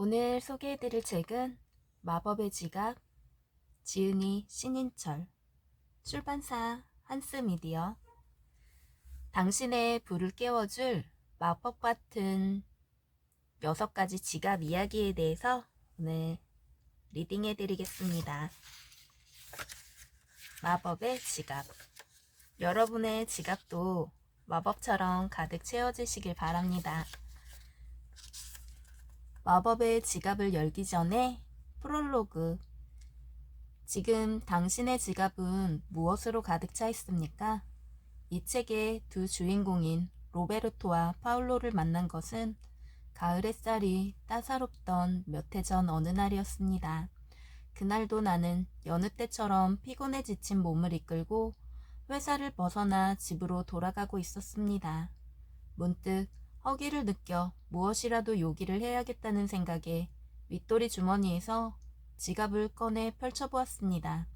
오늘 소개해드릴 책은 마법의 지갑, 지은이 신인철, 출판사 한스미디어. 당신의 불을 깨워줄 마법 같은 6가지 지갑 이야기에 대해서 오늘 리딩해드리겠습니다. 마법의 지갑. 여러분의 지갑도 마법처럼 가득 채워지시길 바랍니다. 마법의 지갑을 열기 전에 프롤로그. 지금 당신의 지갑은 무엇으로 가득 차 있습니까? 이 책의 두 주인공인 로베르토와 파울로를 만난 것은 가을 햇살이 따사롭던 몇 해 전 어느 날이었습니다. 그날도 나는 여느 때처럼 피곤해 지친 몸을 이끌고 회사를 벗어나 집으로 돌아가고 있었습니다. 문득 허기를 느껴 무엇이라도 요기를 해야겠다는 생각에 윗도리 주머니에서 지갑을 꺼내 펼쳐보았습니다.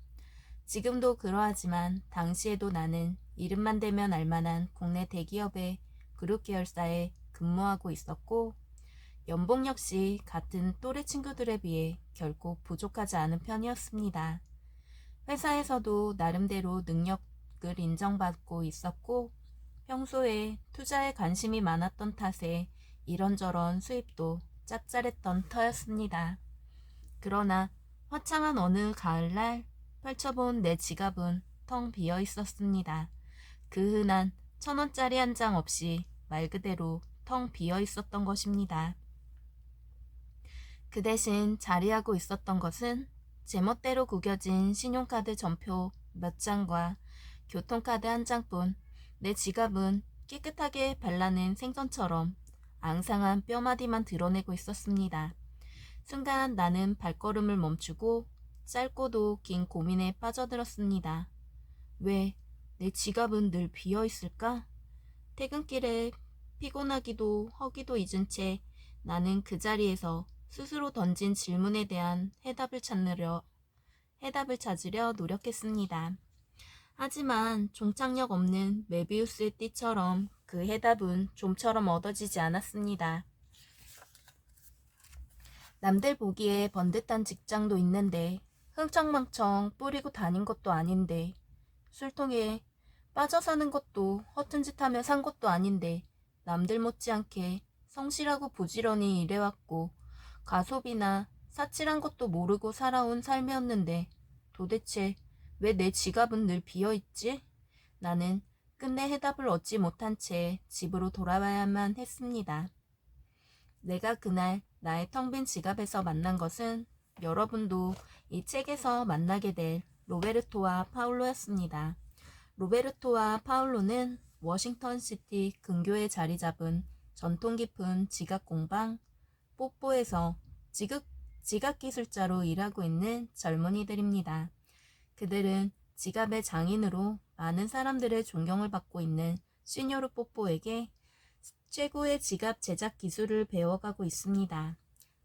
지금도 그러하지만 당시에도 나는 이름만 대면 알만한 국내 대기업의 그룹 계열사에 근무하고 있었고 연봉 역시 같은 또래 친구들에 비해 결코 부족하지 않은 편이었습니다. 회사에서도 나름대로 능력을 인정받고 있었고 평소에 투자에 관심이 많았던 탓에 이런저런 수입도 짭짤했던 터였습니다. 그러나 화창한 어느 가을날 펼쳐본 내 지갑은 텅 비어 있었습니다. 그 흔한 1,000원짜리 한 장 없이 말 그대로 텅 비어 있었던 것입니다. 그 대신 자리하고 있었던 것은 제멋대로 구겨진 신용카드 전표 몇 장과 교통카드 한 장뿐. 내 지갑은 깨끗하게 발라낸 생선처럼 앙상한 뼈마디만 드러내고 있었습니다. 순간 나는 발걸음을 멈추고 짧고도 긴 고민에 빠져들었습니다. 왜 내 지갑은 늘 비어 있을까? 퇴근길에 피곤하기도 허기도 잊은 채 나는 그 자리에서 스스로 던진 질문에 대한 해답을 찾으려 노력했습니다. 하지만 종착역 없는 메비우스의 띠처럼 그 해답은 좀처럼 얻어지지 않았습니다. 남들 보기에 번듯한 직장도 있는데 흥청망청 뿌리고 다닌 것도 아닌데 술통에 빠져 사는 것도 허튼 짓 하며 산 것도 아닌데 남들 못지않게 성실하고 부지런히 일해왔고 가소비나 사칠한 것도 모르고 살아온 삶이었는데 도대체 왜 내 지갑은 늘 비어있지? 나는 끝내 해답을 얻지 못한 채 집으로 돌아와야만 했습니다. 내가 그날 나의 텅 빈 지갑에서 만난 것은 여러분도 이 책에서 만나게 될 로베르토와 파울로였습니다. 로베르토와 파울로는 워싱턴시티 근교에 자리 잡은 전통 깊은 지갑 공방 뽀뽀에서 지갑 기술자로 일하고 있는 젊은이들입니다. 그들은 지갑의 장인으로 많은 사람들의 존경을 받고 있는 시뇨르 뽀뽀에게 최고의 지갑 제작 기술을 배워가고 있습니다.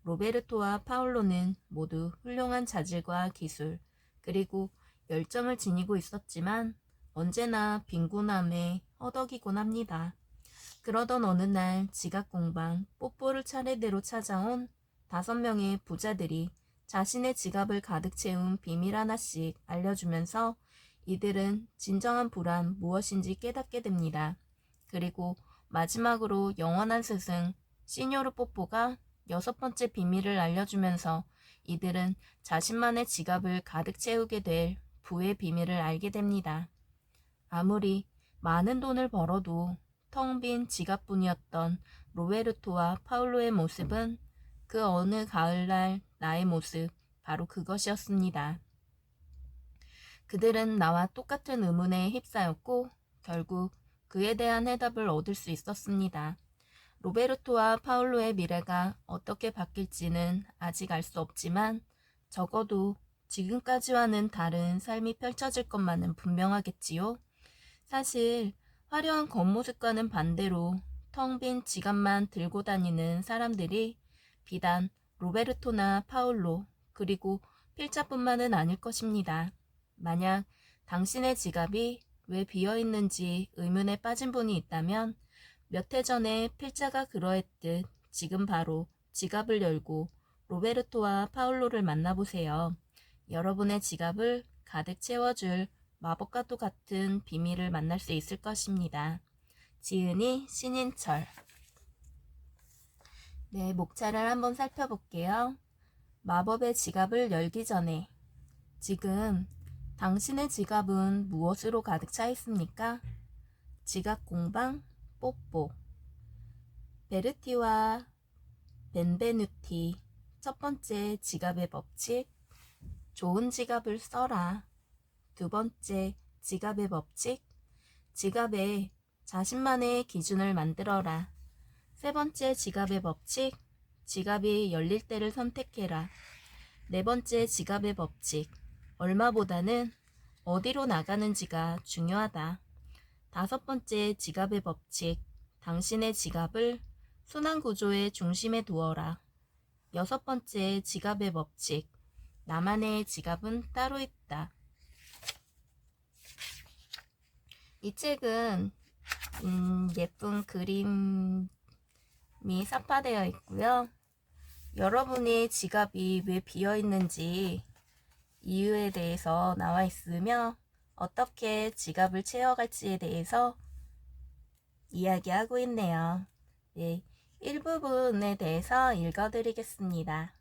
로베르토와 파울로는 모두 훌륭한 자질과 기술, 그리고 열정을 지니고 있었지만 언제나 빈곤함에 허덕이곤 합니다. 그러던 어느 날 지갑 공방 뽀뽀를 차례대로 찾아온 5명의 부자들이 자신의 지갑을 가득 채운 비밀 하나씩 알려주면서 이들은 진정한 부란 무엇인지 깨닫게 됩니다. 그리고 마지막으로 영원한 스승 시뇨르 뽀뽀가 6번째 비밀을 알려주면서 이들은 자신만의 지갑을 가득 채우게 될 부의 비밀을 알게 됩니다. 아무리 많은 돈을 벌어도 텅 빈 지갑뿐이었던 로베르토와 파울로의 모습은 그 어느 가을날 나의 모습, 바로 그것이었습니다. 그들은 나와 똑같은 의문에 휩싸였고 결국 그에 대한 해답을 얻을 수 있었습니다. 로베르토와 파울로의 미래가 어떻게 바뀔지는 아직 알 수 없지만 적어도 지금까지와는 다른 삶이 펼쳐질 것만은 분명하겠지요. 사실 화려한 겉모습과는 반대로 텅 빈 지갑만 들고 다니는 사람들이 비단 로베르토나 파울로 그리고 필자뿐만은 아닐 것입니다. 만약 당신의 지갑이 왜 비어있는지 의문에 빠진 분이 있다면 몇 해 전에 필자가 그러했듯 지금 바로 지갑을 열고 로베르토와 파울로를 만나보세요. 여러분의 지갑을 가득 채워줄 마법과도 같은 비밀을 만날 수 있을 것입니다. 지은이 신인철. 네, 목차를 한번 살펴볼게요. 마법의 지갑을 열기 전에. 지금 당신의 지갑은 무엇으로 가득 차 있습니까? 지갑 공방 뽀뽀. 베르티와 벤베누티. 첫 번째 지갑의 법칙. 좋은 지갑을 써라. 두 번째 지갑의 법칙. 지갑에 자신만의 기준을 만들어라. 세 번째 지갑의 법칙. 지갑이 열릴 때를 선택해라. 네 번째 지갑의 법칙. 얼마보다는 어디로 나가는지가 중요하다. 다섯 번째 지갑의 법칙. 당신의 지갑을 순환 구조의 중심에 두어라. 여섯 번째 지갑의 법칙. 나만의 지갑은 따로 있다. 이 책은 예쁜 그림이 삽화되어 있고요. 여러분의 지갑이 왜 비어 있는지 이유에 대해서 나와 있으며 어떻게 지갑을 채워갈지에 대해서 이야기하고 있네요. 네, 일부분에 대해서 읽어드리겠습니다.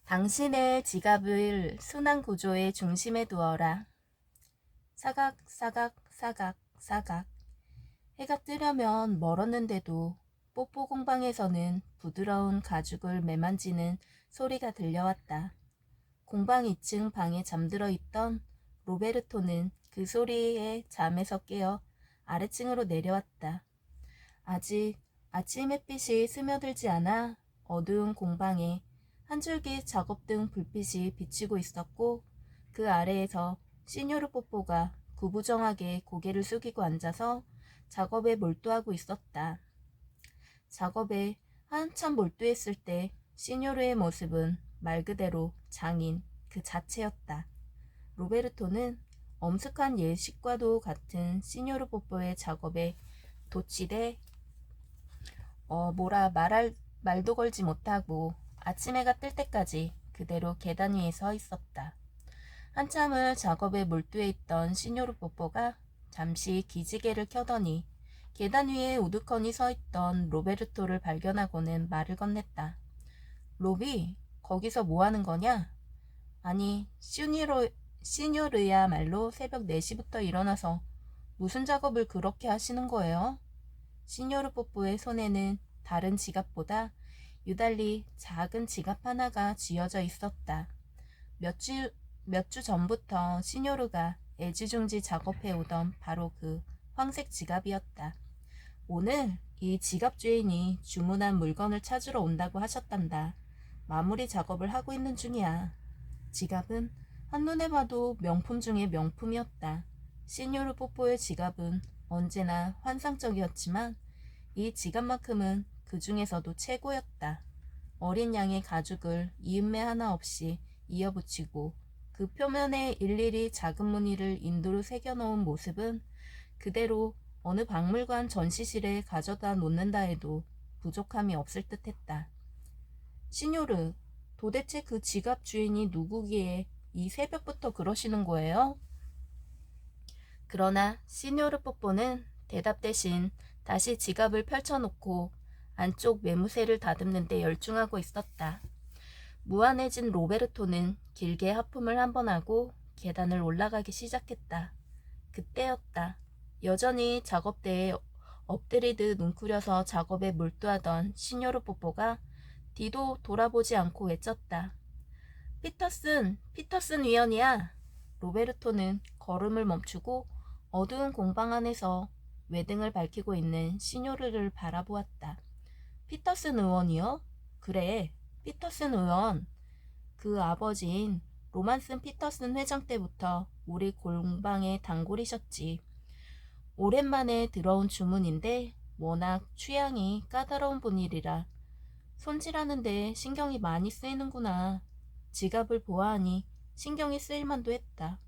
당신의 지갑을 순환 구조의 중심에 두어라. 사각 사각 사각 사각. 해가 뜨려면 멀었는데도 뽀뽀 공방에서는 부드러운 가죽을 매만지는 소리가 들려왔다. 공방 2층 방에 잠들어 있던 로베르토는 그 소리에 잠에서 깨어 아래층으로 내려왔다. 아직 아침 햇빛이 스며들지 않아 어두운 공방에 한 줄기 작업등 불빛이 비치고 있었고 그 아래에서 시뇨르 뽀뽀가 구부정하게 고개를 숙이고 앉아서 작업에 몰두하고 있었다. 작업에 한참 몰두했을 때 시뇨르의 모습은 말 그대로 장인 그 자체였다. 로베르토는 엄숙한 예식과도 같은 시뇨르 뽀뽀의 작업에 도취돼 말도 걸지 못하고 아침 해가 뜰 때까지 그대로 계단 위에 서 있었다. 한참을 작업에 몰두해 있던 시뇨르 뽀뽀가 잠시 기지개를 켜더니 계단 위에 우두커니 서 있던 로베르토를 발견하고는 말을 건넸다. 로비, 거기서 뭐 하는 거냐? 아니, 시뇨르야말로 새벽 4시부터 일어나서 무슨 작업을 그렇게 하시는 거예요? 시뇨르 뽀뽀의 손에는 다른 지갑보다 유달리 작은 지갑 하나가 쥐어져 있었다. 몇 주 전부터 시뇨르가 애지중지 작업해 오던 바로 그 황색 지갑이었다. 오늘 이 지갑 주인이 주문한 물건을 찾으러 온다고 하셨단다. 마무리 작업을 하고 있는 중이야. 지갑은 한눈에 봐도 명품 중의 명품이었다. 시뇨르 뽀뽀의 지갑은 언제나 환상적이었지만 이 지갑만큼은 그 중에서도 최고였다. 어린 양의 가죽을 이음매 하나 없이 이어붙이고 그 표면에 일일이 작은 무늬를 인두로 새겨놓은 모습은 그대로 어느 박물관 전시실에 가져다 놓는다 해도 부족함이 없을 듯했다. 시뇨르, 도대체 그 지갑 주인이 누구기에 이 새벽부터 그러시는 거예요? 그러나 시뇨르 뽀뽀는 대답 대신 다시 지갑을 펼쳐놓고 안쪽 매무새를 다듬는 데 열중하고 있었다. 무안해진 로베르토는 길게 하품을 한번 하고 계단을 올라가기 시작했다. 그때였다. 여전히 작업대에 엎드리듯 웅크려서 작업에 몰두하던 시뇨르 뽀뽀가 뒤도 돌아보지 않고 외쳤다. 피터슨 위원이야. 로베르토는 걸음을 멈추고 어두운 공방 안에서 외등을 밝히고 있는 시뇨르를 바라보았다. 피터슨 의원이요? 그래, 피터슨 의원. 그 아버지인 로만슨 피터슨 회장 때부터 우리 공방의 단골이셨지. 오랜만에 들어온 주문인데 워낙 취향이 까다로운 분이라 손질하는데 신경이 많이 쓰이는구나. 지갑을 보아하니 신경이 쓰일만도 했다.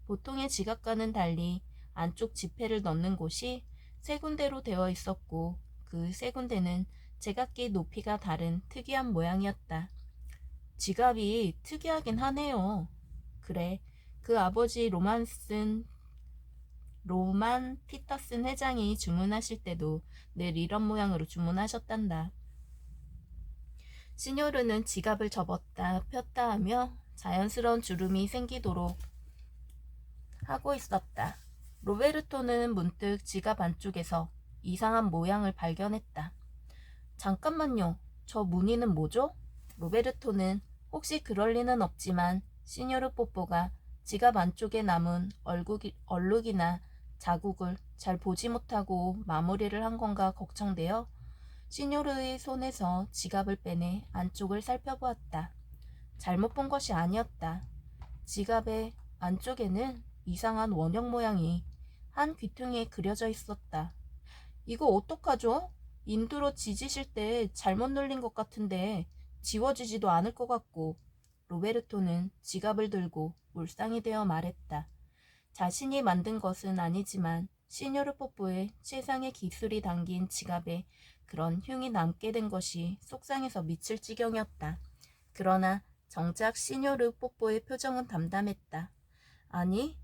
보통의 지갑과는 달리 안쪽 지폐를 넣는 곳이 세 군데로 되어 있었고 그 세 군데는 제각기 높이가 다른 특이한 모양이었다. 지갑이 특이하긴 하네요. 그래, 그 아버지 로만 피터슨 회장이 주문하실 때도 늘 이런 모양으로 주문하셨단다. 시녀르는 지갑을 접었다 폈다 하며 자연스러운 주름이 생기도록 하고 있었다. 로베르토는 문득 지갑 안쪽에서 이상한 모양을 발견했다. 잠깐만요. 저 무늬는 뭐죠? 로베르토는 혹시 그럴 리는 없지만 시녀르 뽀뽀가 지갑 안쪽에 남은 얼룩이나 자국을 잘 보지 못하고 마무리를 한 건가 걱정되어 시녀르의 손에서 지갑을 빼내 안쪽을 살펴보았다. 잘못 본 것이 아니었다. 지갑의 안쪽에는 이상한 원형 모양이 한 귀퉁이에 그려져 있었다. 이거 어떡하죠? 인두로 지지실 때 잘못 눌린 것 같은데 지워지지도 않을 것 같고. 로베르토는 지갑을 들고 울상이 되어 말했다. 자신이 만든 것은 아니지만 시녀르 뽀뽀의 최상의 기술이 담긴 지갑에 그런 흉이 남게 된 것이 속상해서 미칠 지경이었다. 그러나 정작 시녀르 뽀뽀의 표정은 담담했다. 아니,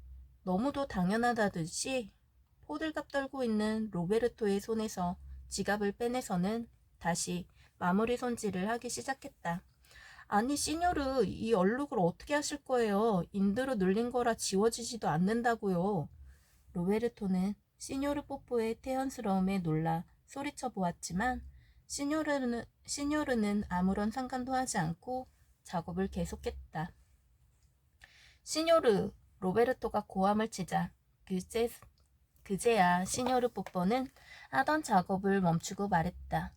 너무도 당연하다듯이 호들갑 떨고 있는 로베르토의 손에서 지갑을 빼내서는 다시 마무리 손질을 하기 시작했다. 아니 시녀르, 이 얼룩을 어떻게 하실 거예요? 인드로 눌린 거라 지워지지도 않는다고요. 로베르토는 시녀르 뽀뽀의 태연스러움에 놀라 소리쳐 보았지만 시녀르는 아무런 상관도 하지 않고 작업을 계속했다. 시녀르, 로베르토가 고함을 치자 그제야 시녀르 뽀뽀는 하던 작업을 멈추고 말했다.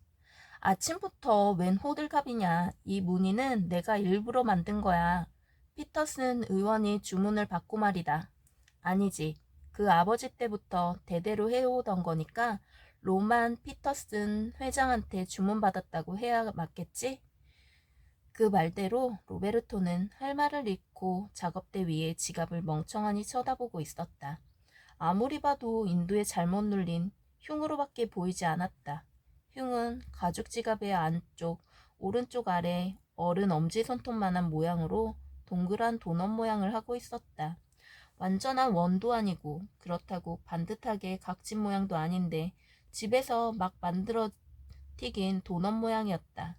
아침부터 웬 호들갑이냐. 이 무늬는 내가 일부러 만든 거야. 피터슨 의원이 주문을 받고 말이다. 아니지. 그 아버지 때부터 대대로 해오던 거니까 로만 피터슨 회장한테 주문받았다고 해야 맞겠지? 그 말대로 로베르토는 할 말을 잃고 작업대 위에 지갑을 멍청하니 쳐다보고 있었다. 아무리 봐도 인두에 잘못 눌린 흉으로밖에 보이지 않았다. 흉은 가죽 지갑의 안쪽 오른쪽 아래 어른 엄지손톱만한 모양으로 동그란 도넛 모양을 하고 있었다. 완전한 원도 아니고 그렇다고 반듯하게 각진 모양도 아닌데 집에서 막 만들어 튀긴 도넛 모양이었다.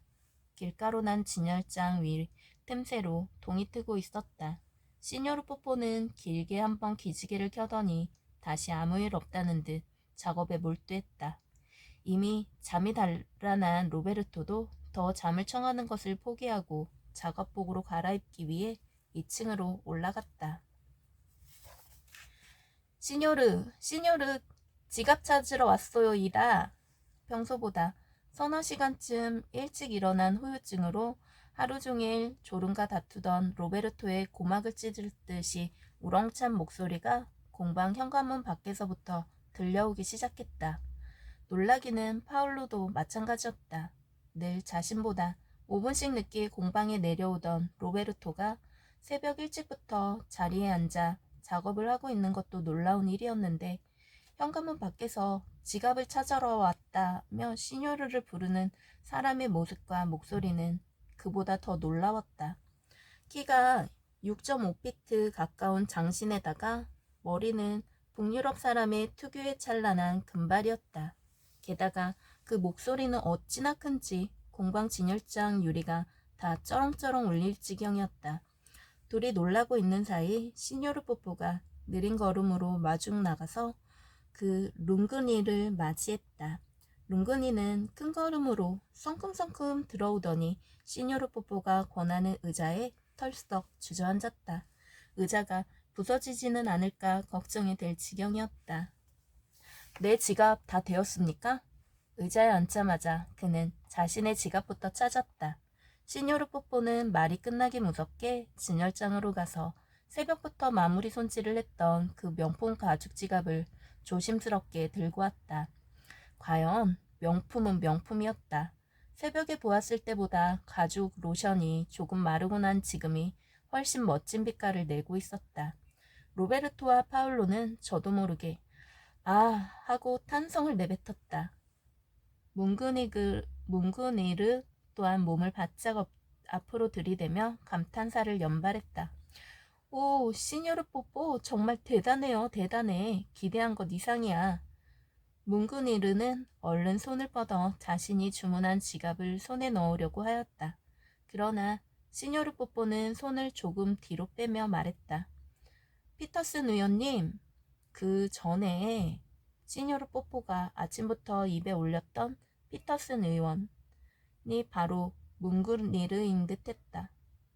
길가로 난 진열장 위 틈새로 동이 트고 있었다. 시녀르 뽀뽀는 길게 한번 기지개를 켜더니 다시 아무 일 없다는 듯 작업에 몰두했다. 이미 잠이 달아난 로베르토도 더 잠을 청하는 것을 포기하고 작업복으로 갈아입기 위해 2층으로 올라갔다. 시녀르, 지갑 찾으러 왔어요, 이라. 평소보다 서너 시간쯤 일찍 일어난 후유증으로 하루 종일 졸음과 다투던 로베르토의 고막을 찢을 듯이 우렁찬 목소리가 공방 현관문 밖에서부터 들려오기 시작했다. 놀라기는 파울로도 마찬가지였다. 늘 자신보다 5분씩 늦게 공방에 내려오던 로베르토가 새벽 일찍부터 자리에 앉아 작업을 하고 있는 것도 놀라운 일이었는데 현관문 밖에서 지갑을 찾으러 왔다며 시녀르를 부르는 사람의 모습과 목소리는 그보다 더 놀라웠다. 키가 6.5피트 가까운 장신에다가 머리는 북유럽 사람의 특유의 찬란한 금발이었다. 게다가 그 목소리는 어찌나 큰지 공방 진열장 유리가 다 쩌렁쩌렁 울릴 지경이었다. 둘이 놀라고 있는 사이 시녀르 뽀뽀가 느린 걸음으로 마중 나가서 그 룽그니를 맞이했다. 룽그니는 큰 걸음으로 성큼성큼 들어오더니 시녀르 뽀뽀가 권하는 의자에 털썩 주저앉았다. 의자가 부서지지는 않을까 걱정이 될 지경이었다. 내 지갑 다 되었습니까? 의자에 앉자마자 그는 자신의 지갑부터 찾았다. 시녀르 뽀뽀는 말이 끝나기 무섭게 진열장으로 가서 새벽부터 마무리 손질을 했던 그 명품 가죽 지갑을 조심스럽게 들고 왔다. 과연 명품은 명품이었다. 새벽에 보았을 때보다 가죽 로션이 조금 마르고 난 지금이 훨씬 멋진 빛깔을 내고 있었다. 로베르토와 파울로는 저도 모르게 아 하고 탄성을 내뱉었다. 뭉그니르 또한 몸을 바짝 앞으로 들이대며 감탄사를 연발했다. 오, 시녀르 뽀뽀 정말 대단해요. 대단해. 기대한 것 이상이야. 뭉그니르는 얼른 손을 뻗어 자신이 주문한 지갑을 손에 넣으려고 하였다. 그러나 시녀르 뽀뽀는 손을 조금 뒤로 빼며 말했다. 피터슨 의원님, 그 전에 시녀르 뽀뽀가 아침부터 입에 올렸던 피터슨 의원이 바로 뭉그니르인 듯했다.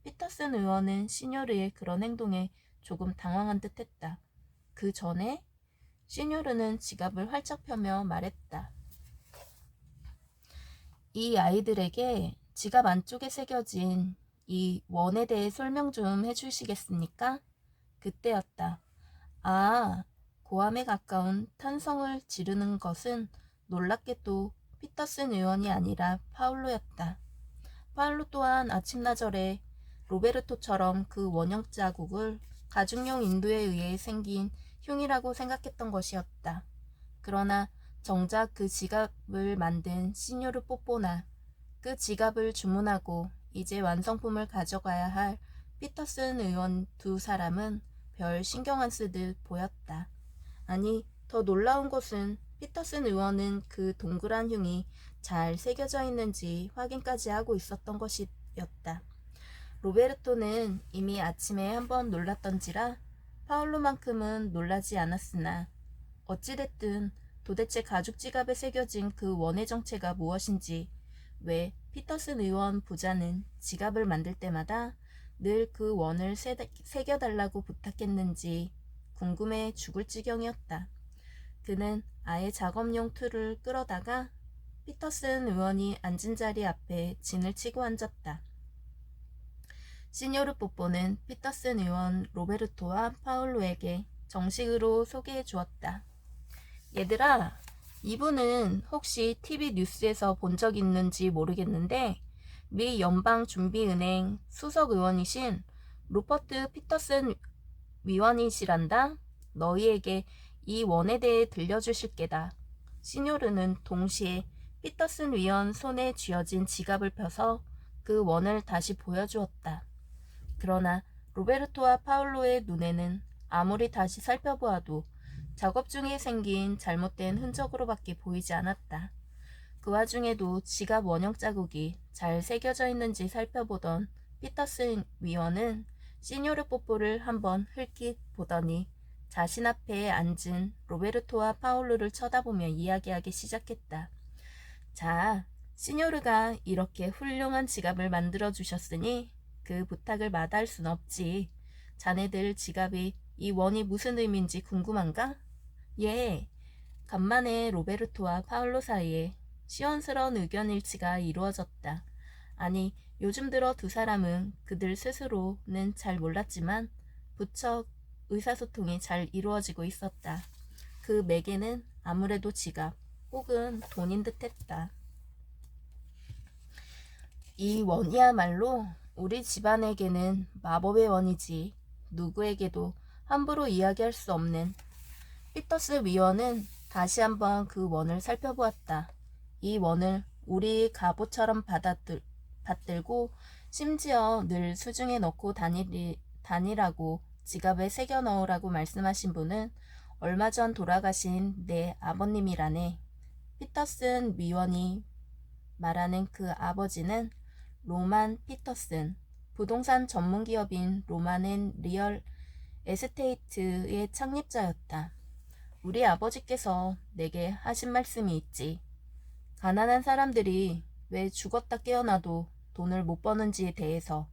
피터슨 의원은 시녀르의 그런 행동에 조금 당황한 듯했다. 그 전에 시녀르는 지갑을 활짝 펴며 말했다. 이 아이들에게 지갑 안쪽에 새겨진 이 원에 대해 설명 좀 해주시겠습니까? 그때였다. 아, 고함에 가까운 탄성을 지르는 것은 놀랍게도 피터슨 의원이 아니라 파울로였다. 파울로 또한 아침나절에 로베르토처럼 그 원형 자국을 가죽용 인두에 의해 생긴 흉이라고 생각했던 것이었다. 그러나 정작 그 지갑을 만든 시뇨르 뽀뽀나 그 지갑을 주문하고 이제 완성품을 가져가야 할 피터슨 의원 두 사람은 별 신경 안 쓰듯 보였다. 아니, 더 놀라운 것은 피터슨 의원은 그 동그란 흉이 잘 새겨져 있는지 확인까지 하고 있었던 것이었다. 로베르토는 이미 아침에 한번 놀랐던지라 파울로만큼은 놀라지 않았으나 어찌됐든 도대체 가죽 지갑에 새겨진 그 원의 정체가 무엇인지, 왜 피터슨 의원 부자는 지갑을 만들 때마다 늘 그 원을 새겨달라고 부탁했는지 궁금해 죽을 지경이었다. 그는 아예 작업용 툴을 끌어다가 피터슨 의원이 앉은 자리 앞에 진을 치고 앉았다. 시뇨르 뽀뽀는 피터슨 의원 로베르토와 파울로에게 정식으로 소개해 주었다. 얘들아, 이분은 혹시 TV 뉴스에서 본 적 있는지 모르겠는데 미 연방준비은행 수석 의원이신 루퍼트 피터슨 위원이시란다. 너희에게 이 원에 대해 들려주실 게다. 시뇨르는 동시에 피터슨 위원 손에 쥐어진 지갑을 펴서 그 원을 다시 보여주었다. 그러나 로베르토와 파울로의 눈에는 아무리 다시 살펴보아도 작업 중에 생긴 잘못된 흔적으로밖에 보이지 않았다. 그 와중에도 지갑 원형 자국이 잘 새겨져 있는지 살펴보던 피터슨 위원은 시뇨르 뽀뽀를 한번 흘낏 보더니 자신 앞에 앉은 로베르토와 파울로를 쳐다보며 이야기하기 시작했다. 자, 시뇨르가 이렇게 훌륭한 지갑을 만들어 주셨으니 그 부탁을 마다할 순 없지. 자네들 지갑이 이 원이 무슨 의미인지 궁금한가? 예. 간만에 로베르토와 파울로 사이에 시원스러운 의견 일치가 이루어졌다. 아니, 요즘 들어 두 사람은 그들 스스로는 잘 몰랐지만 부쩍 의사소통이 잘 이루어지고 있었다. 그 매개는 아무래도 지갑 혹은 돈인 듯했다. 이 원이야말로 우리 집안에게는 마법의 원이지 누구에게도 함부로 이야기할 수 없는. 피터스 위원은 다시 한번 그 원을 살펴보았다. 이 원을 우리 갑옷처럼 받들고 심지어 늘 수중에 넣고 다니라고 지갑에 새겨 넣으라고 말씀하신 분은 얼마 전 돌아가신 내 아버님이라네. 피터슨 위원이 말하는 그 아버지는 로만 피터슨, 부동산 전문기업인 로만 & 리얼 에스테이트의 창립자였다. 우리 아버지께서 내게 하신 말씀이 있지. 가난한 사람들이 왜 죽었다 깨어나도 돈을 못 버는지에 대해서.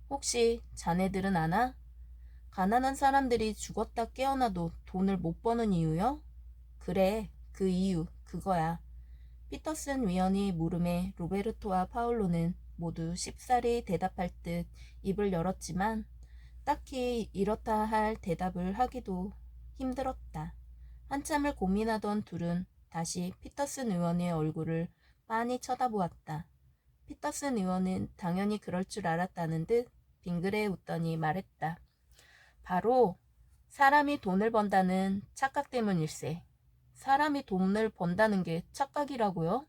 혹시 자네들은 아나? 가난한 사람들이 죽었다 깨어나도 돈을 못 버는 이유요? 그래, 그 이유, 그거야. 피터슨 위원이 물음에 로베르토와 파울로는 모두 쉽사리 대답할 듯 입을 열었지만 딱히 이렇다 할 대답을 하기도 힘들었다. 한참을 고민하던 둘은 다시 피터슨 의원의 얼굴을 빤히 쳐다보았다. 피터슨 의원은 당연히 그럴 줄 알았다는 듯 빙그레 웃더니 말했다. 바로 사람이 돈을 번다는 착각 때문일세. 사람이 돈을 번다는 게 착각이라고요?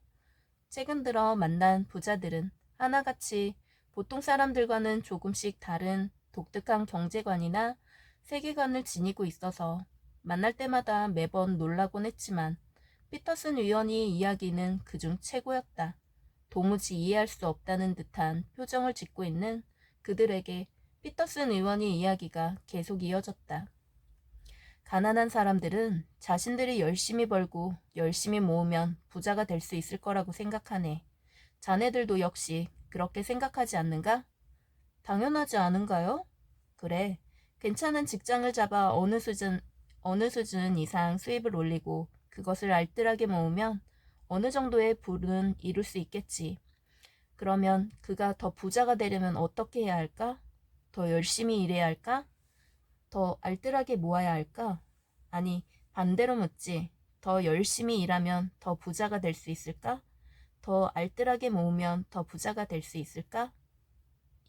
최근 들어 만난 부자들은 하나같이 보통 사람들과는 조금씩 다른 독특한 경제관이나 세계관을 지니고 있어서 만날 때마다 매번 놀라곤 했지만 피터슨 의원의 이야기는 그중 최고였다. 도무지 이해할 수 없다는 듯한 표정을 짓고 있는 그들에게 피터슨 의원의 이야기가 계속 이어졌다. 가난한 사람들은 자신들이 열심히 벌고 열심히 모으면 부자가 될 수 있을 거라고 생각하네. 자네들도 역시 그렇게 생각하지 않는가? 당연하지 않은가요? 그래. 괜찮은 직장을 잡아 어느 수준 이상 수입을 올리고 그것을 알뜰하게 모으면 어느 정도의 부는 이룰 수 있겠지. 그러면 그가 더 부자가 되려면 어떻게 해야 할까? 더 열심히 일해야 할까? 더 알뜰하게 모아야 할까? 아니, 반대로 묻지. 더 열심히 일하면 더 부자가 될 수 있을까? 더 알뜰하게 모으면 더 부자가 될 수 있을까?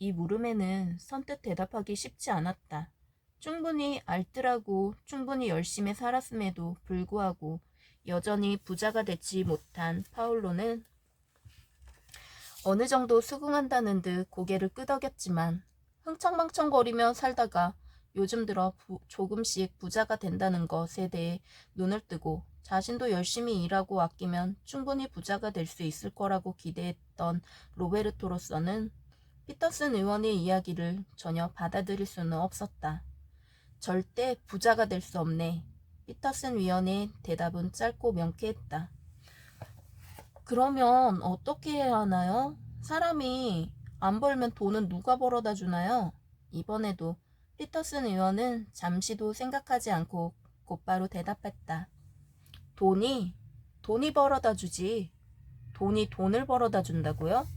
이 물음에는 선뜻 대답하기 쉽지 않았다. 충분히 알뜰하고 충분히 열심히 살았음에도 불구하고 여전히 부자가 되지 못한 파울로는 어느 정도 수긍한다는 듯 고개를 끄덕였지만 흥청망청거리며 살다가 요즘 들어 조금씩 부자가 된다는 것에 대해 눈을 뜨고 자신도 열심히 일하고 아끼면 충분히 부자가 될 수 있을 거라고 기대했던 로베르토로서는 피터슨 의원의 이야기를 전혀 받아들일 수는 없었다. 절대 부자가 될 수 없네. 피터슨 의원의 대답은 짧고 명쾌했다. 그러면 어떻게 해야 하나요? 사람이 안 벌면 돈은 누가 벌어다 주나요? 이번에도 피터슨 의원은 잠시도 생각하지 않고 곧바로 대답했다. 돈이 벌어다 주지. 돈이 돈을 벌어다 준다고요?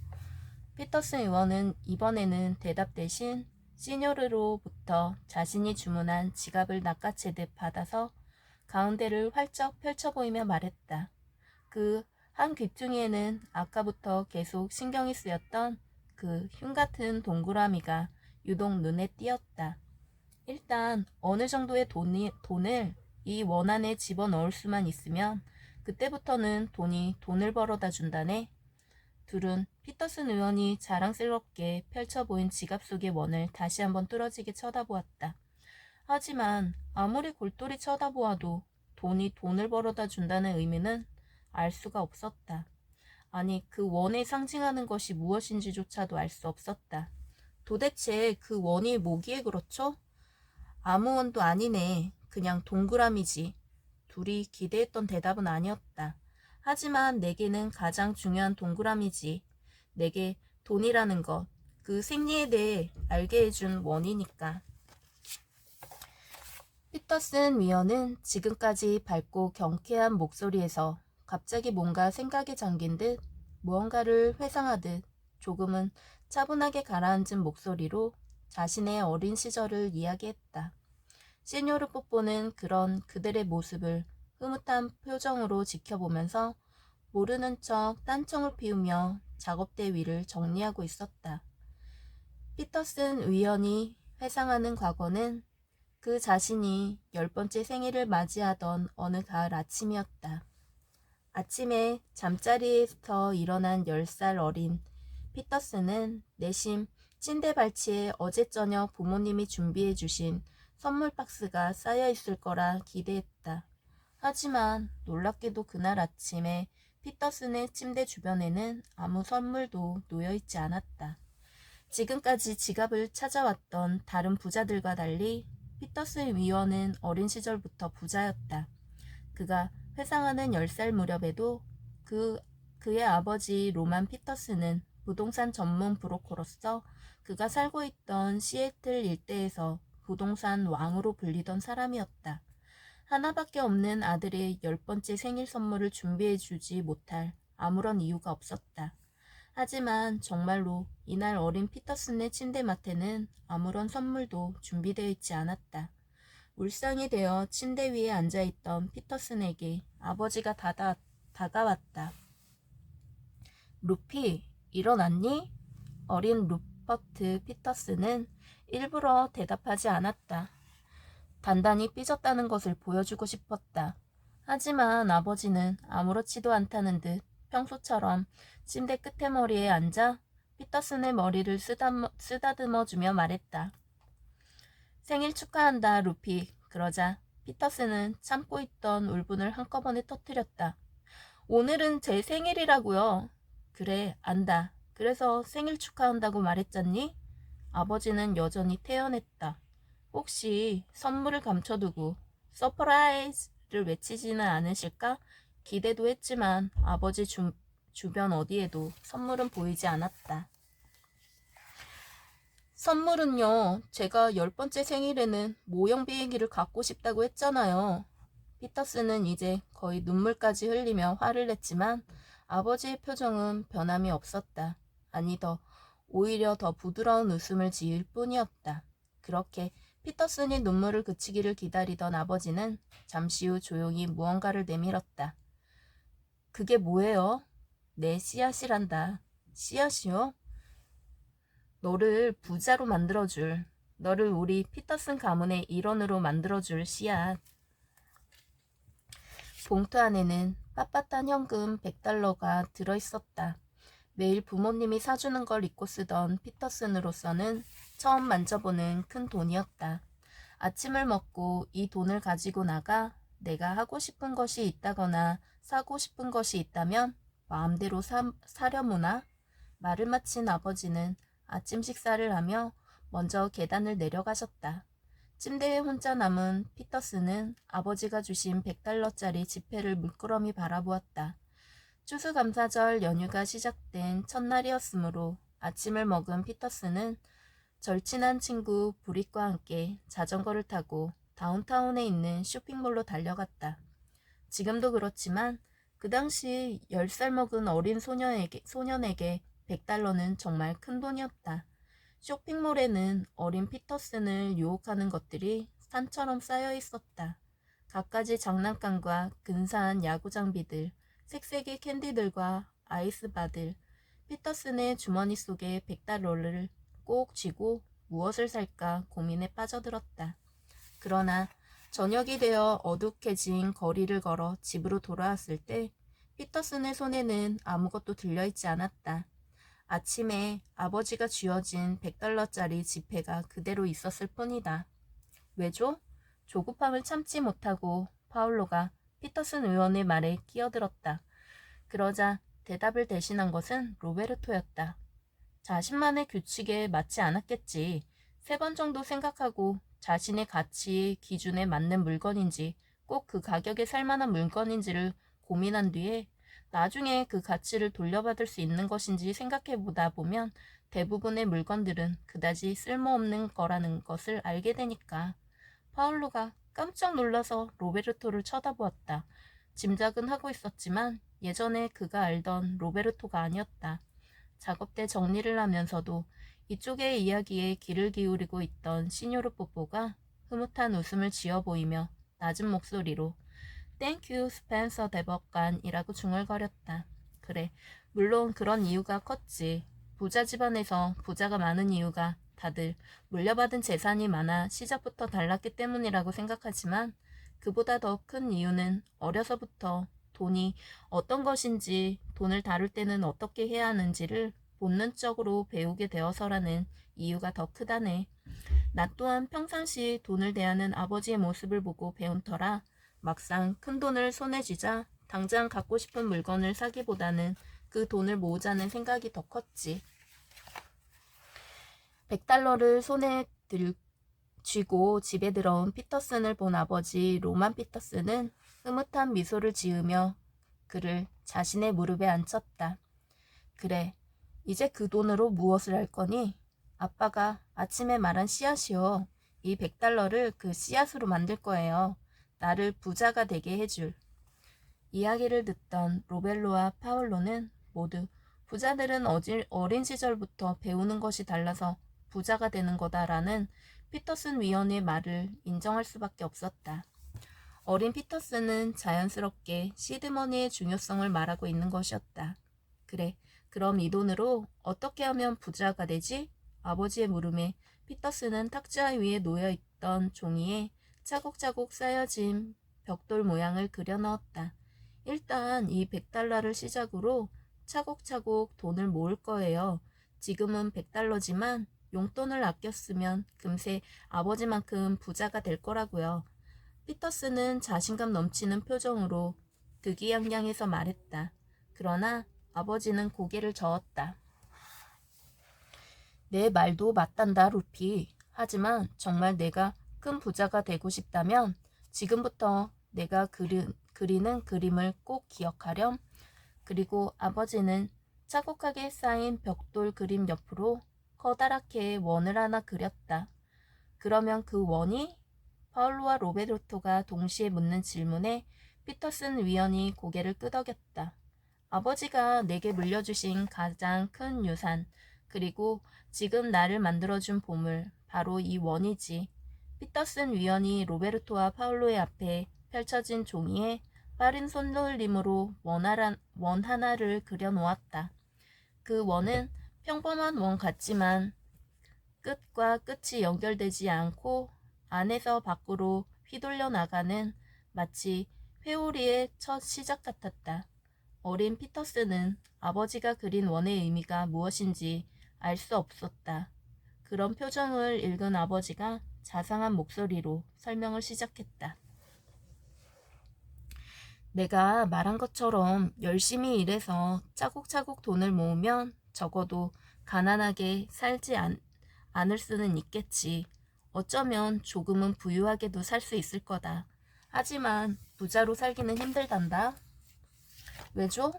피터슨 의원은 이번에는 대답 대신 시녀르로부터 자신이 주문한 지갑을 낚아채듯 받아서 가운데를 활짝 펼쳐 보이며 말했다. 그 한 귀퉁이에는 아까부터 계속 신경이 쓰였던 그 흉 같은 동그라미가 유독 눈에 띄었다. 일단 어느 정도의 돈을 이 원 안에 집어넣을 수만 있으면 그때부터는 돈이 돈을 벌어다 준다네. 둘은 피터슨 의원이 자랑스럽게 펼쳐 보인 지갑 속의 원을 다시 한번 뚫어지게 쳐다보았다. 하지만 아무리 골똘히 쳐다보아도 돈이 돈을 벌어다 준다는 의미는 알 수가 없었다. 아니, 그 원에 상징하는 것이 무엇인지조차도 알 수 없었다. 도대체 그 원이 뭐기에 그렇죠? 아무 원도 아니네. 그냥 동그라미지. 둘이 기대했던 대답은 아니었다. 하지만 내게는 가장 중요한 동그라미지. 내게 돈이라는 것, 그 생리에 대해 알게 해준 원이니까. 피터슨 위원은 지금까지 밝고 경쾌한 목소리에서 갑자기 뭔가 생각에 잠긴 듯 무언가를 회상하듯 조금은 차분하게 가라앉은 목소리로 자신의 어린 시절을 이야기했다. 시뇨르 뽀뽀는 그런 그들의 모습을 흐뭇한 표정으로 지켜보면서 모르는 척 딴청을 피우며 작업대 위를 정리하고 있었다. 피터슨 위원이 회상하는 과거는 그 자신이 10번째 생일을 맞이하던 어느 가을 아침이었다. 아침에 잠자리에서 일어난 10살 어린 피터슨은 내심 침대 발치에 어제 저녁 부모님이 준비해 주신 선물 박스가 쌓여 있을 거라 기대했다. 하지만 놀랍게도 그날 아침에 피터슨의 침대 주변에는 아무 선물도 놓여 있지 않았다. 지금까지 지갑을 찾아왔던 다른 부자들과 달리 피터슨 위원은 어린 시절부터 부자였다. 그가 회상하는 10살 무렵에도 그의 아버지 로만 피터슨은 부동산 전문 브로커로서 그가 살고 있던 시애틀 일대에서 부동산 왕으로 불리던 사람이었다. 하나밖에 없는 아들의 10번째 생일 선물을 준비해주지 못할 아무런 이유가 없었다. 하지만 정말로 이날 어린 피터슨의 침대맡에는 아무런 선물도 준비되어 있지 않았다. 울상이 되어 침대 위에 앉아있던 피터슨에게 아버지가 다가왔다. 루피, 일어났니? 어린 루퍼트 피터슨은 일부러 대답하지 않았다. 단단히 삐졌다는 것을 보여주고 싶었다. 하지만 아버지는 아무렇지도 않다는 듯 평소처럼 침대 끝에머리에 앉아 피터슨의 머리를 쓰다듬어주며 말했다. 생일 축하한다, 루피. 그러자 피터슨은 참고 있던 울분을 한꺼번에 터뜨렸다. 오늘은 제 생일이라고요. 그래, 안다. 그래서 생일 축하한다고 말했잖니? 아버지는 여전히 태연했다. 혹시 선물을 감춰두고 서프라이즈를 외치지는 않으실까? 기대도 했지만 아버지 주변 어디에도 선물은 보이지 않았다. 선물은요, 제가 10번째 생일에는 모형 비행기를 갖고 싶다고 했잖아요. 피터슨은 이제 거의 눈물까지 흘리며 화를 냈지만 아버지의 표정은 변함이 없었다. 아니, 오히려 더 부드러운 웃음을 지을 뿐이었다. 그렇게 피터슨이 눈물을 그치기를 기다리던 아버지는 잠시 후 조용히 무언가를 내밀었다. 그게 뭐예요? 내 씨앗이란다. 씨앗이요? 너를 부자로 만들어줄, 너를 우리 피터슨 가문의 일원으로 만들어줄 씨앗. 봉투 안에는 빳빳한 현금 100달러가 들어있었다. 매일 부모님이 사주는 걸 잊고 쓰던 피터슨으로서는 처음 만져보는 큰 돈이었다. 아침을 먹고 이 돈을 가지고 나가 내가 하고 싶은 것이 있다거나 사고 싶은 것이 있다면 마음대로 사려무나? 말을 마친 아버지는 아침 식사를 하며 먼저 계단을 내려가셨다. 침대에 혼자 남은 피터슨은 아버지가 주신 100달러짜리 지폐를 물끄러미 바라보았다. 추수감사절 연휴가 시작된 첫날이었으므로 아침을 먹은 피터슨은 절친한 친구 브릭과 함께 자전거를 타고 다운타운에 있는 쇼핑몰로 달려갔다. 지금도 그렇지만 그 당시 10살 먹은 어린 소년에게 100달러는 정말 큰 돈이었다. 쇼핑몰에는 어린 피터슨을 유혹하는 것들이 산처럼 쌓여 있었다. 갖가지 장난감과 근사한 야구 장비들, 색색의 캔디들과 아이스바들. 피터슨의 주머니 속에 100달러를 꼭 쥐고 무엇을 살까 고민에 빠져들었다. 그러나 저녁이 되어 어둑해진 거리를 걸어 집으로 돌아왔을 때 피터슨의 손에는 아무것도 들려있지 않았다. 아침에 아버지가 쥐어진 100달러짜리 지폐가 그대로 있었을 뿐이다. 왜죠? 조급함을 참지 못하고 파울로가 피터슨 의원의 말에 끼어들었다. 그러자 대답을 대신한 것은 로베르토였다. 자신만의 규칙에 맞지 않았겠지. 3번 정도 생각하고 자신의 가치 기준에 맞는 물건인지 꼭 그 가격에 살만한 물건인지를 고민한 뒤에 나중에 그 가치를 돌려받을 수 있는 것인지 생각해보다 보면 대부분의 물건들은 그다지 쓸모없는 거라는 것을 알게 되니까. 파울로가 깜짝 놀라서 로베르토를 쳐다보았다. 짐작은 하고 있었지만 예전에 그가 알던 로베르토가 아니었다. 작업대 정리를 하면서도 이쪽의 이야기에 귀를 기울이고 있던 시뇨르 뽀뽀가 흐뭇한 웃음을 지어 보이며 낮은 목소리로 땡큐 스펜서 대법관이라고 중얼거렸다. 그래, 물론 그런 이유가 컸지. 부자 집안에서 부자가 많은 이유가 다들 물려받은 재산이 많아 시작부터 달랐기 때문이라고 생각하지만 그보다 더 큰 이유는 어려서부터 돈이 어떤 것인지, 돈을 다룰 때는 어떻게 해야 하는지를 본능적으로 배우게 되어서라는 이유가 더 크다네. 나 또한 평상시 돈을 대하는 아버지의 모습을 보고 배운 터라 막상 큰 돈을 손에 쥐자 당장 갖고 싶은 물건을 사기보다는 그 돈을 모으자는 생각이 더 컸지. 100달러를 손에 쥐고 집에 들어온 피터슨을 본 아버지 로만 피터슨은 흐뭇한 미소를 지으며 그를 자신의 무릎에 앉혔다. 그래, 이제 그 돈으로 무엇을 할 거니? 아빠가 아침에 말한 씨앗이요. 이 100달러를 그 씨앗으로 만들 거예요. 나를 부자가 되게 해줄. 이야기를 듣던 로벨로와 파울로는 모두 부자들은 어린 시절부터 배우는 것이 달라서 부자가 되는 거다라는 피터슨 위원의 말을 인정할 수밖에 없었다. 어린 피터슨은 자연스럽게 시드머니의 중요성을 말하고 있는 것이었다. 그래, 그럼 이 돈으로 어떻게 하면 부자가 되지? 아버지의 물음에 피터슨은 탁자 위에 놓여있던 종이에 차곡차곡 쌓여진 벽돌 모양을 그려 넣었다. 일단 이 100달러를 시작으로 차곡차곡 돈을 모을 거예요. 지금은 100달러지만 용돈을 아껴 쓰면 금세 아버지만큼 부자가 될 거라고요. 피터스는 자신감 넘치는 표정으로 득이양양해서 말했다. 그러나 아버지는 고개를 저었다. 내 말도 맞단다, 루피. 하지만 정말 내가 큰 부자가 되고 싶다면 지금부터 내가 그리는 그림을 꼭 기억하렴. 그리고 아버지는 차곡하게 쌓인 벽돌 그림 옆으로 커다랗게 원을 하나 그렸다. 그러면 그 원이? 파울로와 로베르토가 동시에 묻는 질문에 피터슨 위원이 고개를 끄덕였다. 아버지가 내게 물려주신 가장 큰 유산, 그리고 지금 나를 만들어준 보물, 바로 이 원이지. 피터슨 위원이 로베르토와 파울로의 앞에 펼쳐진 종이에 빠른 손놀림으로 원 하나를 그려놓았다. 그 원은 평범한 원 같지만 끝과 끝이 연결되지 않고 안에서 밖으로 휘돌려 나가는 마치 회오리의 첫 시작 같았다. 어린 피터스는 아버지가 그린 원의 의미가 무엇인지 알 수 없었다. 그런 표정을 읽은 아버지가 자상한 목소리로 설명을 시작했다. 내가 말한 것처럼 열심히 일해서 차곡차곡 돈을 모으면 적어도 가난하게 살지 않을 수는 있겠지. 어쩌면 조금은 부유하게도 살 수 있을 거다. 하지만 부자로 살기는 힘들단다. 왜죠?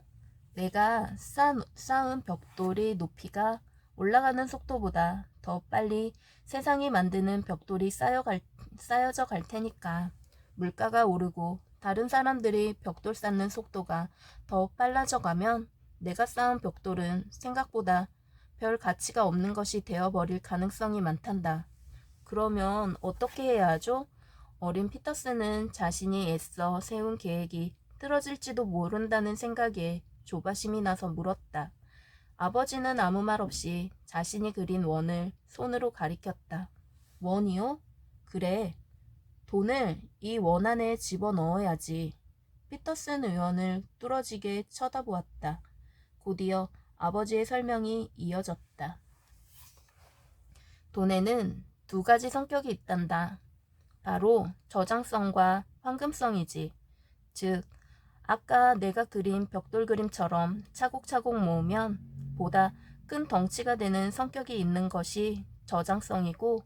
내가 쌓은 벽돌이 높이가 올라가는 속도보다 더 빨리 세상이 만드는 벽돌이 쌓여져 갈 테니까. 물가가 오르고 다른 사람들이 벽돌 쌓는 속도가 더 빨라져 가면 내가 쌓은 벽돌은 생각보다 별 가치가 없는 것이 되어버릴 가능성이 많단다. 그러면 어떻게 해야 하죠? 어린 피터스는 자신이 애써 세운 계획이 틀어질지도 모른다는 생각에 조바심이 나서 물었다. 아버지는 아무 말 없이 자신이 그린 원을 손으로 가리켰다. 원이요? 그래. 돈을 이 원 안에 집어넣어야지. 피터슨 의원을 뚫어지게 쳐다보았다. 곧이어 아버지의 설명이 이어졌다. 돈에는 두 가지 성격이 있단다. 바로 저장성과 황금성이지. 즉, 아까 내가 그린 벽돌 그림처럼 차곡차곡 모으면 보다 큰 덩치가 되는 성격이 있는 것이 저장성이고,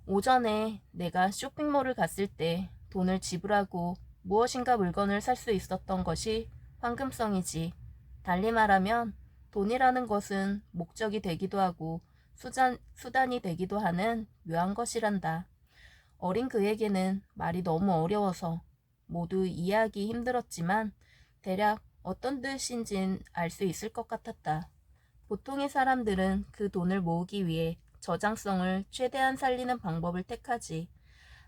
오전에 내가 쇼핑몰을 갔을 때 돈을 지불하고 무엇인가 물건을 살 수 있었던 것이 황금성이지. 달리 말하면 돈이라는 것은 목적이 되기도 하고 수단이 되기도 하는 묘한 것이란다. 어린 그에게는 말이 너무 어려워서 모두 이해하기 힘들었지만 대략 어떤 뜻인진 알 수 있을 것 같았다. 보통의 사람들은 그 돈을 모으기 위해 저장성을 최대한 살리는 방법을 택하지.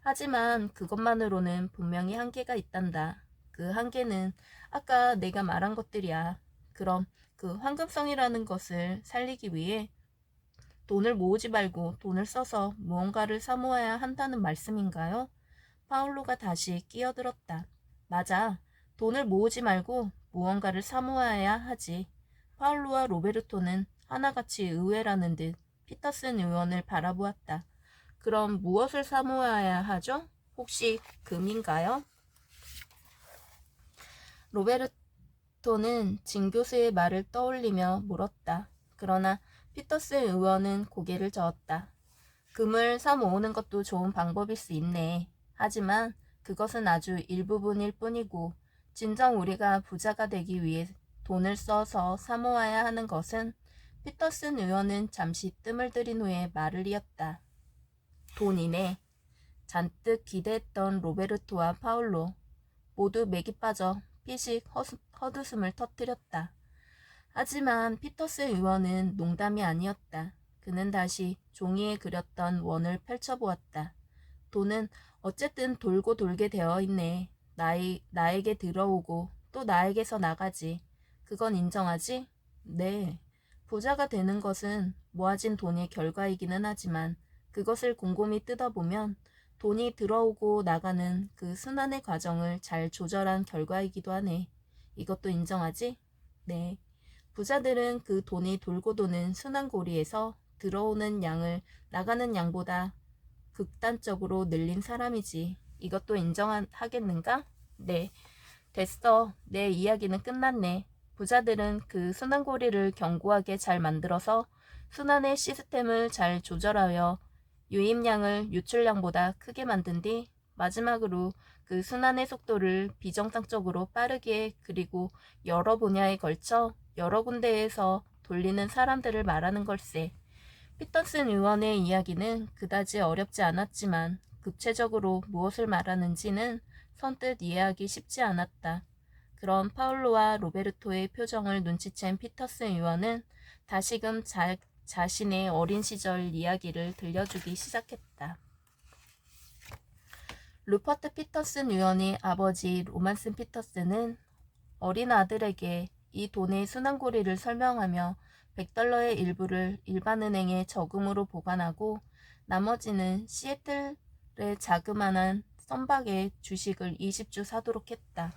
하지만 그것만으로는 분명히 한계가 있단다. 그 한계는 아까 내가 말한 것들이야. 그럼 그 황금성이라는 것을 살리기 위해 돈을 모으지 말고 돈을 써서 무언가를 사모아야 한다는 말씀인가요? 파울로가 다시 끼어들었다. 맞아. 돈을 모으지 말고 무언가를 사모아야 하지. 파울로와 로베르토는 하나같이 의외라는 듯 피터슨 의원을 바라보았다. 그럼 무엇을 사모아야 하죠? 혹시 금인가요? 로베르토는 진 교수의 말을 떠올리며 물었다. 그러나 피터슨 의원은 고개를 저었다. 금을 사 모으는 것도 좋은 방법일 수 있네. 하지만 그것은 아주 일부분일 뿐이고 진정 우리가 부자가 되기 위해 돈을 써서 사 모아야 하는 것은 피터슨 의원은 잠시 뜸을 들인 후에 말을 이었다. 돈이네. 잔뜩 기대했던 로베르토와 파울로 모두 맥이 빠져 피식 헛웃음을 터뜨렸다. 하지만 피터슨 의원은 농담이 아니었다. 그는 다시 종이에 그렸던 원을 펼쳐보았다. 돈은 어쨌든 돌고 돌게 되어 있네. 나에게 들어오고 또 나에게서 나가지. 그건 인정하지? 네. 부자가 되는 것은 모아진 돈의 결과이기는 하지만 그것을 곰곰이 뜯어보면 돈이 들어오고 나가는 그 순환의 과정을 잘 조절한 결과이기도 하네. 이것도 인정하지? 네. 부자들은 그 돈이 돌고 도는 순환고리에서 들어오는 양을 나가는 양보다 극단적으로 늘린 사람이지. 이것도 인정하겠는가? 네. 됐어. 내 이야기는 끝났네. 부자들은 그 순환고리를 견고하게 잘 만들어서 순환의 시스템을 잘 조절하여 유입량을 유출량보다 크게 만든 뒤 마지막으로 그 순환의 속도를 비정상적으로 빠르게 그리고 여러 분야에 걸쳐 여러 군데에서 돌리는 사람들을 말하는 걸세. 피터슨 의원의 이야기는 그다지 어렵지 않았지만 구체적으로 무엇을 말하는지는 선뜻 이해하기 쉽지 않았다. 그런 파울로와 로베르토의 표정을 눈치챈 피터슨 의원은 다시금 자신의 어린 시절 이야기를 들려주기 시작했다. 루퍼트 피터슨 의원의 아버지 로만슨 피터슨은 어린 아들에게 이 돈의 순환고리를 설명하며 $100의 일부를 일반은행에 저금으로 보관하고 나머지는 시애틀의 자그마한 선박의 주식을 20주 사도록 했다.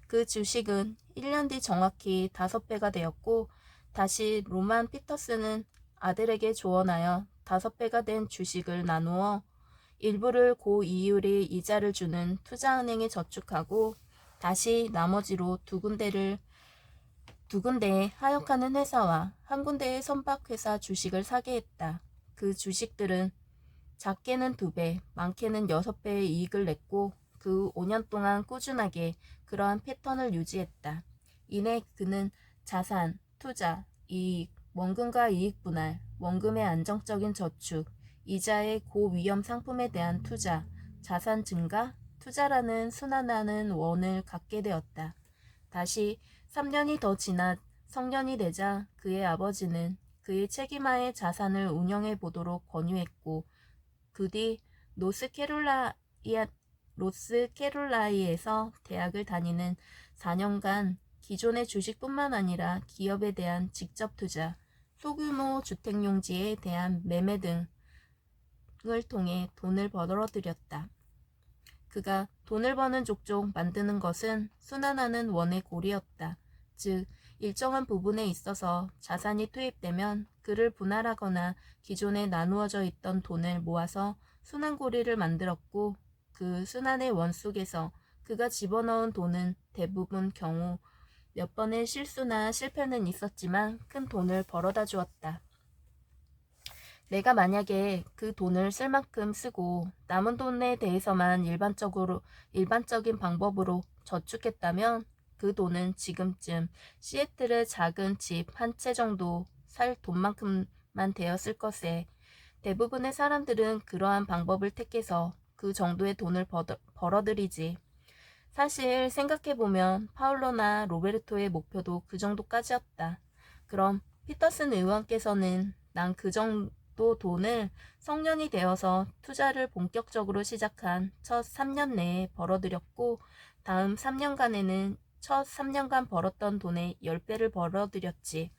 그 주식은 1년 뒤 정확히 5배가 되었고 다시 로만 피터슨은 아들에게 조언하여 5배가 된 주식을 나누어 일부를 고이율의 이자를 주는 투자은행에 저축하고 다시 나머지로 두 군데의 하역하는 회사와 한 군데의 선박회사 주식을 사게 했다. 그 주식들은 작게는 2배, 많게는 6배의 이익을 냈고 그 5년 동안 꾸준하게 그러한 패턴을 유지했다. 이내 그는 자산, 투자, 이익, 원금과 이익 분할, 원금의 안정적인 저축, 이자의 고위험 상품에 대한 투자, 자산 증가, 투자라는 순환하는 원을 갖게 되었다. 다시 3년이 더 지나 성년이 되자 그의 아버지는 그의 책임하에 자산을 운영해 보도록 권유했고 그 뒤 노스캐롤라이에서 대학을 다니는 4년간 기존의 주식뿐만 아니라 기업에 대한 직접 투자, 소규모 주택용지에 대한 매매 등을 통해 돈을 벌어들였다. 그가 돈을 버는 족족 만드는 것은 순환하는 원의 고리였다. 즉, 일정한 부분에 있어서 자산이 투입되면 그를 분할하거나 기존에 나누어져 있던 돈을 모아서 순환고리를 만들었고 그 순환의 원 속에서 그가 집어넣은 돈은 대부분 경우 몇 번의 실수나 실패는 있었지만 큰 돈을 벌어다 주었다. 내가 만약에 그 돈을 쓸 만큼 쓰고 남은 돈에 대해서만 일반적인 방법으로 저축했다면 그 돈은 지금쯤 시애틀의 작은 집 한 채 정도 살 돈만큼만 되었을 것에 대부분의 사람들은 그러한 방법을 택해서 그 정도의 돈을 벌어들이지. 사실 생각해보면 파울로나 로베르토의 목표도 그 정도까지였다. 그럼 피터슨 의원께서는 난 그 정도 돈을 성년이 되어서 투자를 본격적으로 시작한 첫 3년 내에 벌어들였고 다음 3년간에는 첫 3년간 벌었던 돈의 10배를 벌어들였지.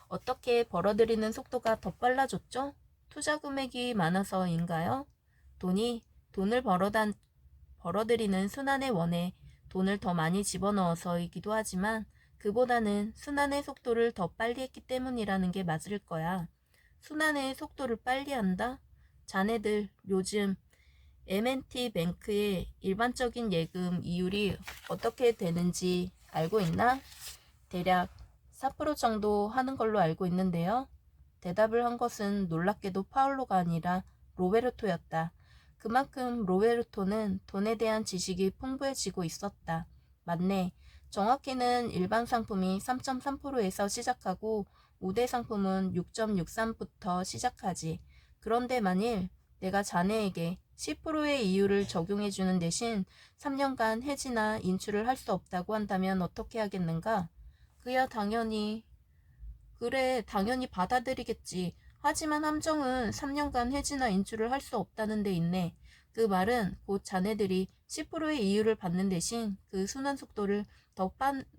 어떻게 벌어들이는 속도가 더 빨라졌죠? 투자 금액이 많아서인가요? 돈을 벌어들이는 순환의 원에 돈을 더 많이 집어넣어서이기도 하지만 그보다는 순환의 속도를 더 빨리 했기 때문이라는 게 맞을 거야. 순환의 속도를 빨리 한다? 자네들 요즘 M&T 뱅크의 일반적인 예금 이율이 어떻게 되는지 알고 있나? 대략 4% 정도 하는 걸로 알고 있는데요. 대답을 한 것은 놀랍게도 파울로가 아니라 로베르토였다. 그만큼 로베르토는 돈에 대한 지식이 풍부해지고 있었다. 맞네. 정확히는 일반 상품이 3.3%에서 시작하고 우대 상품은 6.63부터 시작하지. 그런데 만일 내가 자네에게 10%의 이율을 적용해주는 대신 3년간 해지나 인출을 할 수 없다고 한다면 어떻게 하겠는가? 그야 당연히 받아들이겠지. 하지만 함정은 3년간 해지나 인출을 할 수 없다는 데 있네. 그 말은 곧 자네들이 10%의 이율을 받는 대신 그 순환 속도를 더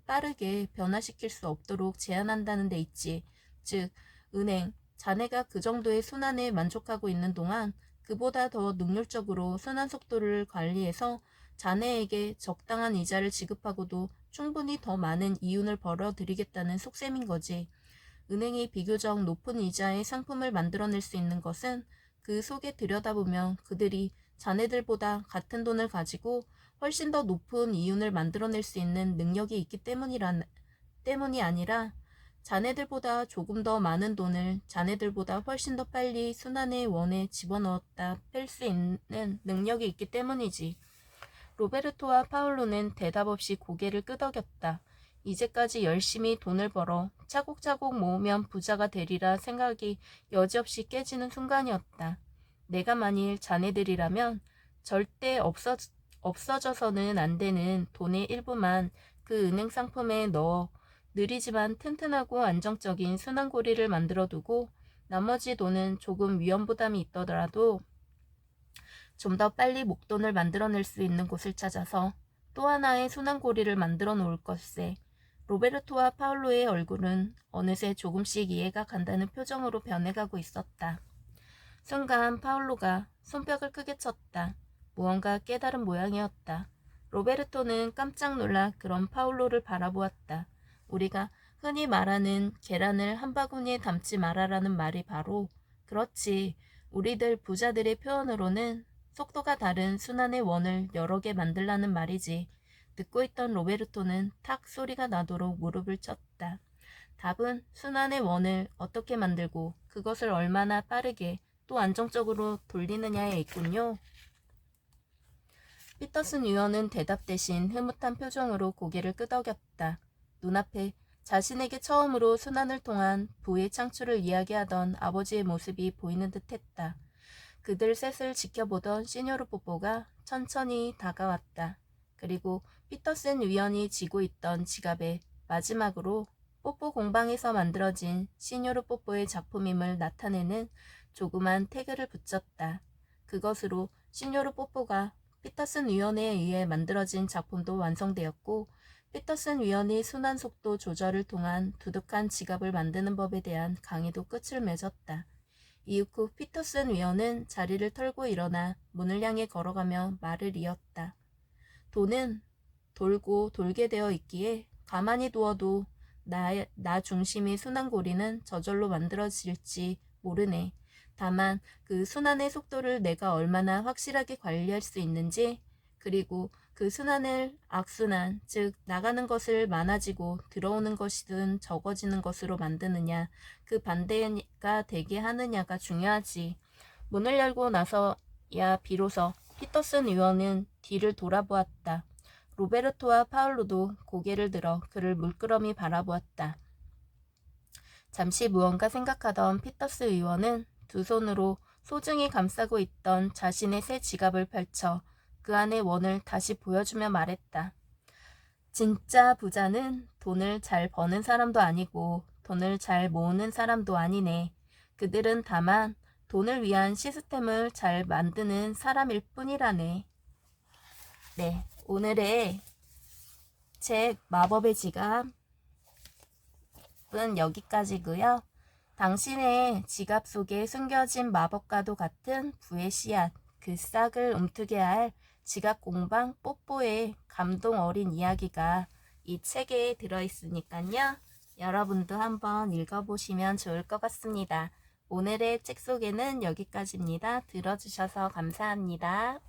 빠르게 변화시킬 수 없도록 제한한다는 데 있지. 즉, 은행, 자네가 그 정도의 순환에 만족하고 있는 동안 그보다 더 능률적으로 순환 속도를 관리해서 자네에게 적당한 이자를 지급하고도 충분히 더 많은 이윤을 벌어들이겠다는 속셈인 거지. 은행이 비교적 높은 이자의 상품을 만들어낼 수 있는 것은 그 속에 들여다보면 그들이 자네들보다 같은 돈을 가지고 훨씬 더 높은 이윤을 만들어낼 수 있는 능력이 있기 때문이 아니라 자네들보다 조금 더 많은 돈을 자네들보다 훨씬 더 빨리 순환의 원에 집어넣었다 뺄 수 있는 능력이 있기 때문이지. 로베르토와 파울로는 대답 없이 고개를 끄덕였다. 이제까지 열심히 돈을 벌어 차곡차곡 모으면 부자가 되리라 생각이 여지없이 깨지는 순간이었다. 내가 만일 자네들이라면 절대 없어져서는 안 되는 돈의 일부만 그 은행 상품에 넣어 느리지만 튼튼하고 안정적인 순환고리를 만들어두고 나머지 돈은 조금 위험부담이 있더라도 좀 더 빨리 목돈을 만들어낼 수 있는 곳을 찾아서 또 하나의 순환고리를 만들어 놓을 것세. 로베르토와 파울로의 얼굴은 어느새 조금씩 이해가 간다는 표정으로 변해가고 있었다. 순간 파울로가 손뼉을 크게 쳤다. 무언가 깨달은 모양이었다. 로베르토는 깜짝 놀라 그런 파울로를 바라보았다. 우리가 흔히 말하는 계란을 한 바구니에 담지 말아라는 말이 바로 그렇지. 우리들 부자들의 표현으로는 속도가 다른 순환의 원을 여러 개 만들라는 말이지. 듣고 있던 로베르토는 탁 소리가 나도록 무릎을 쳤다. 답은 순환의 원을 어떻게 만들고 그것을 얼마나 빠르게 또 안정적으로 돌리느냐에 있군요. 피터슨 의원은 대답 대신 흐뭇한 표정으로 고개를 끄덕였다. 눈앞에 자신에게 처음으로 순환을 통한 부의 창출을 이야기하던 아버지의 모습이 보이는 듯했다. 그들 셋을 지켜보던 시뇨르 뽀뽀가 천천히 다가왔다. 그리고 피터슨 위원이 쥐고 있던 지갑에 마지막으로 뽀뽀 공방에서 만들어진 시뇨르 뽀뽀의 작품임을 나타내는 조그만 태그를 붙였다. 그것으로 시뇨르 뽀뽀가 피터슨 위원에 의해 만들어진 작품도 완성되었고 피터슨 위원이 순환 속도 조절을 통한 두둑한 지갑을 만드는 법에 대한 강의도 끝을 맺었다. 이후 피터슨 위원은 자리를 털고 일어나 문을 향해 걸어가며 말을 이었다. 돈은 돌고 돌게 되어 있기에 가만히 두어도 나 중심의 순환고리는 저절로 만들어질지 모르네. 다만 그 순환의 속도를 내가 얼마나 확실하게 관리할 수 있는지 그리고 그 순환을 악순환, 즉 나가는 것을 많아지고 들어오는 것이든 적어지는 것으로 만드느냐, 그 반대가 되게 하느냐가 중요하지. 문을 열고 나서야 비로소 피터슨 의원은 뒤를 돌아보았다. 로베르토와 파울로도 고개를 들어 그를 물끄러미 바라보았다. 잠시 무언가 생각하던 피터스 의원은 두 손으로 소중히 감싸고 있던 자신의 새 지갑을 펼쳐 그 안의 원을 다시 보여주며 말했다. 진짜 부자는 돈을 잘 버는 사람도 아니고 돈을 잘 모으는 사람도 아니네. 그들은 다만 돈을 위한 시스템을 잘 만드는 사람일 뿐이라네. 네, 오늘의 책 마법의 지갑은 여기까지고요. 당신의 지갑 속에 숨겨진 마법과도 같은 부의 씨앗, 그 싹을 움트게 할 지갑 공방 뽀뽀의 감동 어린 이야기가 이 책에 들어있으니까요. 여러분도 한번 읽어보시면 좋을 것 같습니다. 오늘의 책 소개는 여기까지입니다. 들어주셔서 감사합니다.